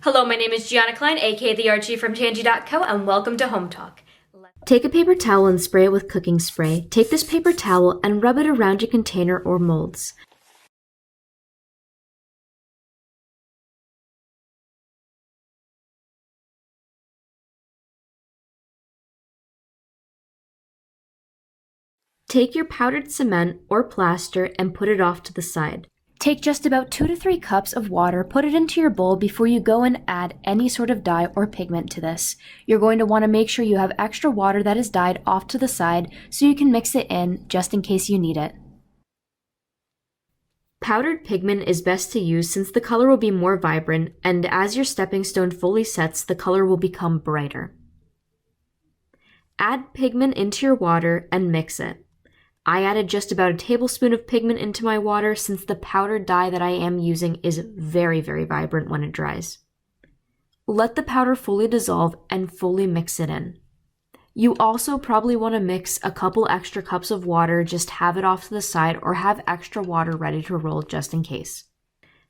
Hello, my name is Gianna Klein, aka the Archie from Tangy.co, and welcome to Hometalk. Take a paper towel and spray it with cooking spray. Take this paper towel and rub it around your container or molds. Take your powdered cement or plaster and put it off to the side. Take just about 2 to 3 cups of water, put it into your bowl before you go and add any sort of dye or pigment to this. You're going to want to make sure you have extra water that is dyed off to the side so you can mix it in just in case you need it. Powdered pigment is best to use since the color will be more vibrant, and as your stepping stone fully sets, the color will become brighter. Add pigment into your water and mix it. I added just about a tablespoon of pigment into my water since the powdered dye that I am using is very, very vibrant when it dries. Let the powder fully dissolve and fully mix it in. You also probably want to mix a couple extra cups of water, just have it off to the side or have extra water ready to roll just in case.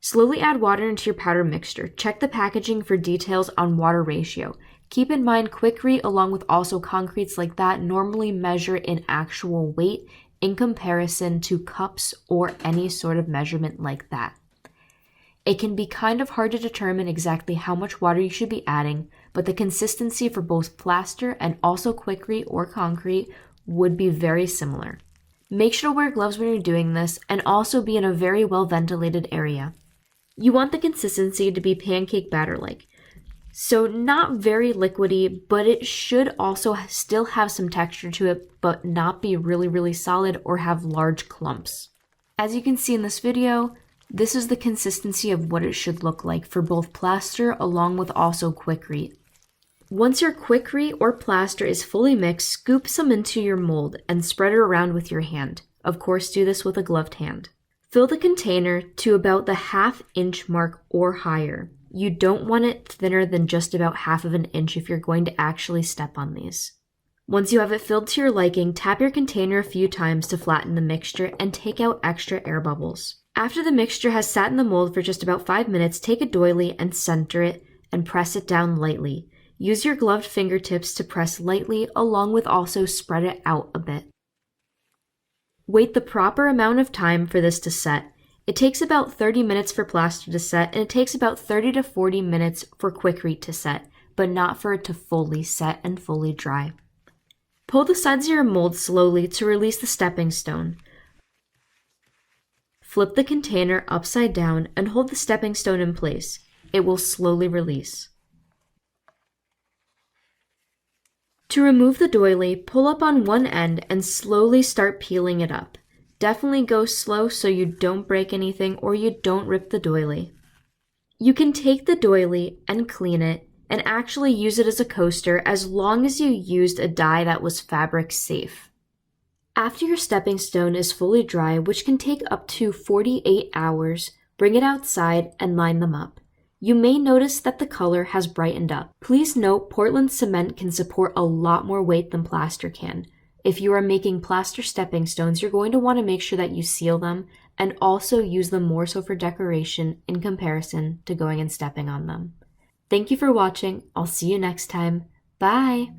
Slowly add water into your powder mixture. Check the packaging for details on water ratio. Keep in mind Quickrete along with also concretes like that normally measure in actual weight in comparison to cups or any sort of measurement like that. It can be kind of hard to determine exactly how much water you should be adding, but the consistency for both plaster and also Quickrete or concrete would be very similar. Make sure to wear gloves when you're doing this and also be in a very well ventilated area. You want the consistency to be pancake batter-like. So not very liquidy, but it should also still have some texture to it, but not be really, really solid or have large clumps. As you can see in this video, this is the consistency of what it should look like for both plaster along with also Quickrete. Once your Quickrete or plaster is fully mixed, scoop some into your mold and spread it around with your hand. Of course, do this with a gloved hand. Fill the container to about the 1/2 inch mark or higher. You don't want it thinner than just about 1/2 inch if you're going to actually step on these. Once you have it filled to your liking, tap your container a few times to flatten the mixture and take out extra air bubbles. After the mixture has sat in the mold for just about 5 minutes, take a doily and center it and press it down lightly. Use your gloved fingertips to press lightly along with also spread it out a bit. Wait the proper amount of time for this to set. It takes about 30 minutes for plaster to set, and it takes about 30 to 40 minutes for Quickrete to set, but not for it to fully set and fully dry. Pull the sides of your mold slowly to release the stepping stone. Flip the container upside down and hold the stepping stone in place. It will slowly release. To remove the doily, pull up on one end and slowly start peeling it up. Definitely go slow so you don't break anything or you don't rip the doily. You can take the doily and clean it and actually use it as a coaster as long as you used a dye that was fabric safe. After your stepping stone is fully dry, which can take up to 48 hours, bring it outside and line them up. You may notice that the color has brightened up. Please note Portland cement can support a lot more weight than plaster can. If you are making plaster stepping stones, you're going to want to make sure that you seal them and also use them more so for decoration in comparison to going and stepping on them. Thank you for watching. I'll see you next time. Bye!